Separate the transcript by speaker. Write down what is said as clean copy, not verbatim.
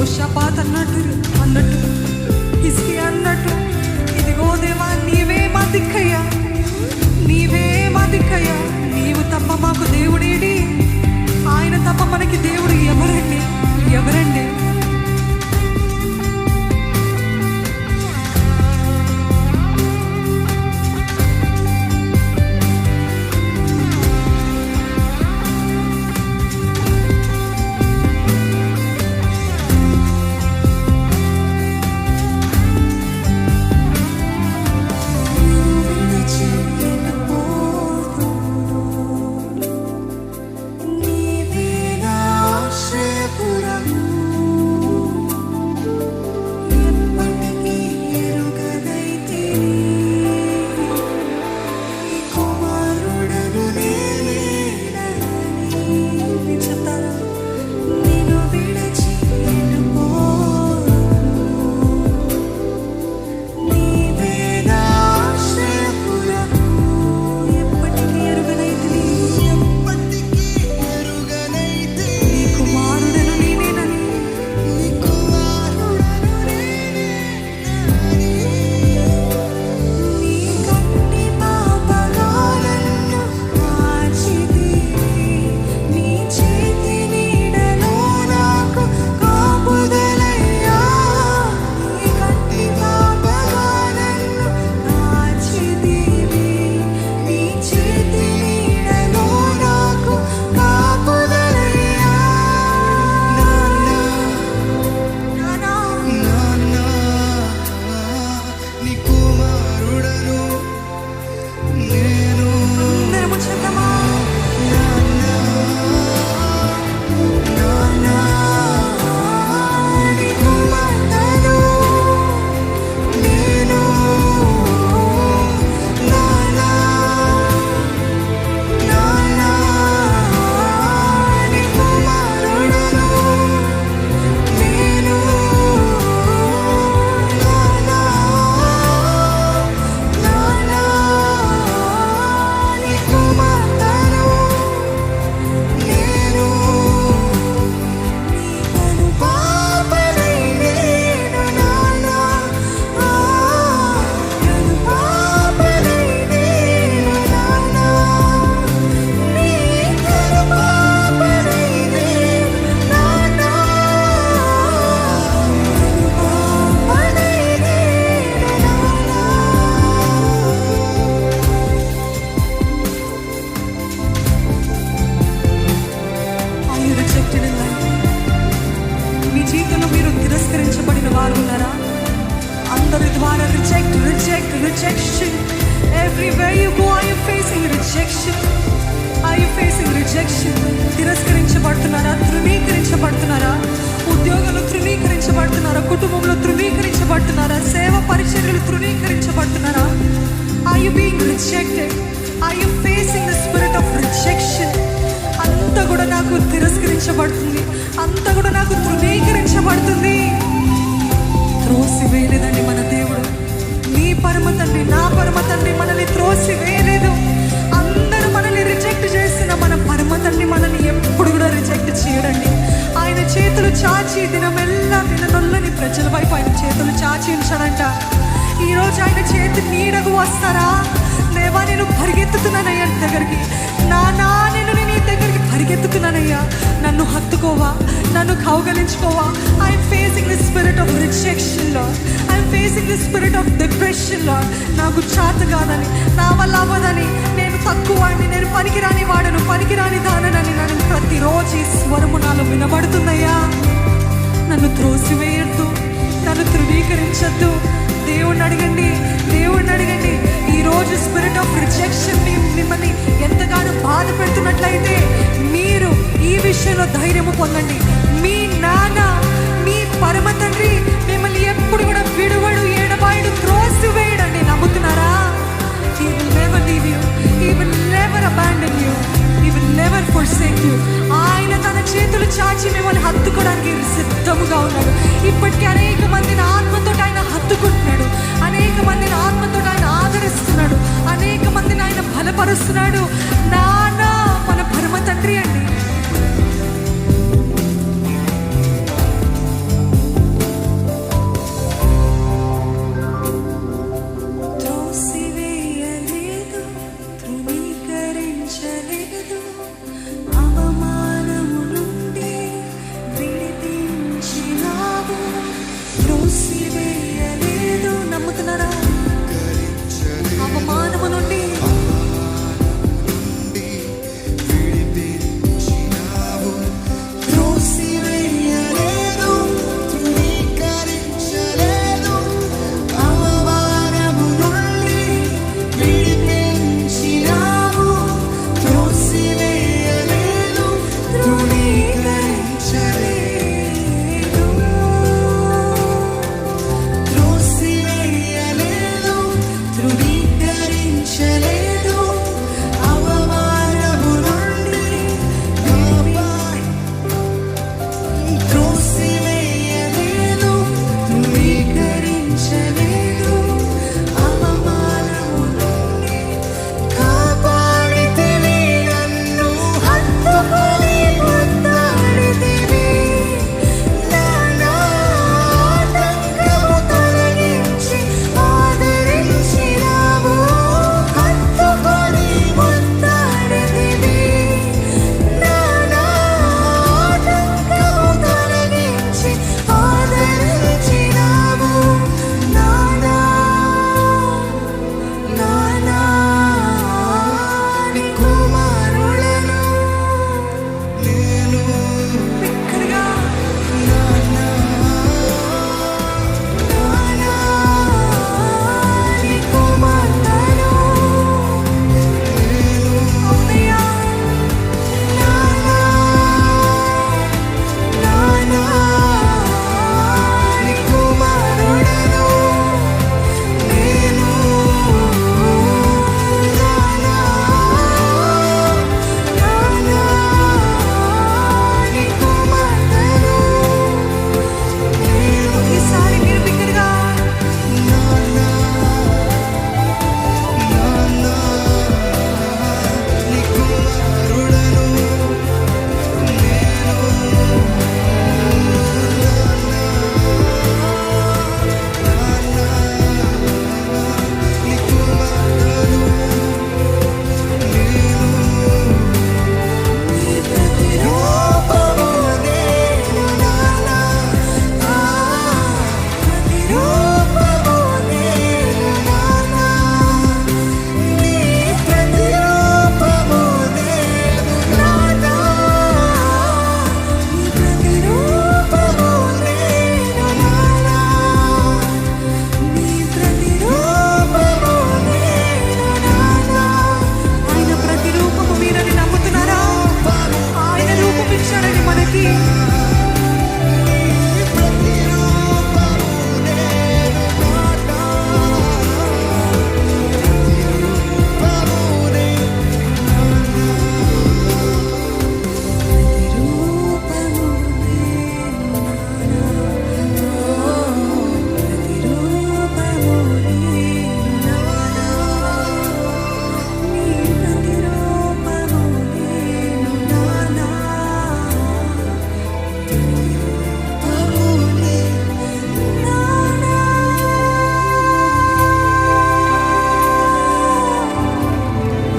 Speaker 1: యెహోషాపాత్ అన్నట్టు హిజ్కియా అన్నట్టు, ఇదిగో దేవా నీవే మా దిక్కయ్యా, నీవే మా దిక్కయ్యా, నీవు తప్ప మాకు దేవుడేడి, ఆయన తప్ప మనకి దేవుడు ఎవరండి, ఎవరండి? Rejection. Everywhere you go, are you facing rejection? Are you facing rejection? తిరస్కరించబడుతున్నారా, తృణీకరించబడుతున్నారా? ఉద్యోగాలు తృణీకరించబడుతున్నారా? కుటుంబంలో తృణీకరించబడుతున్నారా? సేవ పరిచర్యలు తృణీకరించబడుతున్నారా? Are you being rejected? Are you facing the spirit of rejection? అంతా కూడా నాకు తిరస్కరించబడుతుంది, అంతా కూడా నాకు తృణీకరించబడుతుంది. త్రోసివేయలేదండి మన దేవుడు. నీ పరమ తండ్రి, నా పరమ తండ్రి మనల్ని త్రోసివేయలేదు. అందరూ మనల్ని రిజెక్ట్ చేసిన మన పరమ తండ్రి మనల్ని ఎప్పుడు కూడా రిజెక్ట్ చేయడండి. ఆయన చేతులు చాచి దినమెల్లా విననొల్లని ప్రజల వైపు ఆయన చేతులు చాచి ఉంచాడంట. ఈరోజు ఆయన చేతి నీడకు వస్తారా? దేవా నేను పరిగెత్తుతున్నానయ్యా నీ దగ్గరికి, నానా నేను నీ దగ్గరికి పరిగెత్తుతున్నానయ్యా, నన్ను హత్తుకోవా, నన్ను కౌగలించుకోవా. I'm facing the spirit of rejection Lord, I'm facing the spirit of depression Lord. నాకు చేత కాదని, నా వల్ల అవ్వదని, నేను తక్కువని, నేను పనికిరాని వాడను, పనికిరాని దానని నన్ను ప్రతిరోజు ఈ స్వరము నాలో వినబడుతుందయ్యా. నన్ను త్రోసివేయద్దు, నన్ను ధృవీకరించద్దు. దేవుణ్ణి అడగండి, దేవుణ్ణి అడగండి. ఈరోజు స్పిరిట్ ఆఫ్ రిజెక్షన్ మిమ్మల్ని ఎంతగానో బాధ పెడుతున్నట్లయితే మీరు ఈ విషయంలో ధైర్యము పొందండి. మీ నాన్న, మీ పరమ తండ్రి మిమ్మల్ని ఎప్పుడు కూడా విడువడు, ఏడబాయుడు, త్రోసివేయడండి. నమ్ముతున్నారా? He will never leave you, He will never abandon you, He will never forsake you. ఆయన తన చేతులు చాచి మిమ్మల్ని హత్తుకోవడానికి సిద్ధముగా ఉన్నాడు. ఇప్పటికీ అనేక మందిని ఆత్మతో ఆయన హత్తుకుంటున్నాడు, అనేక మందిని ఆత్మతో ఆయన ఆదరిస్తున్నాడు, అనేక మందిని ఆయన బలపరుస్తున్నాడు. నా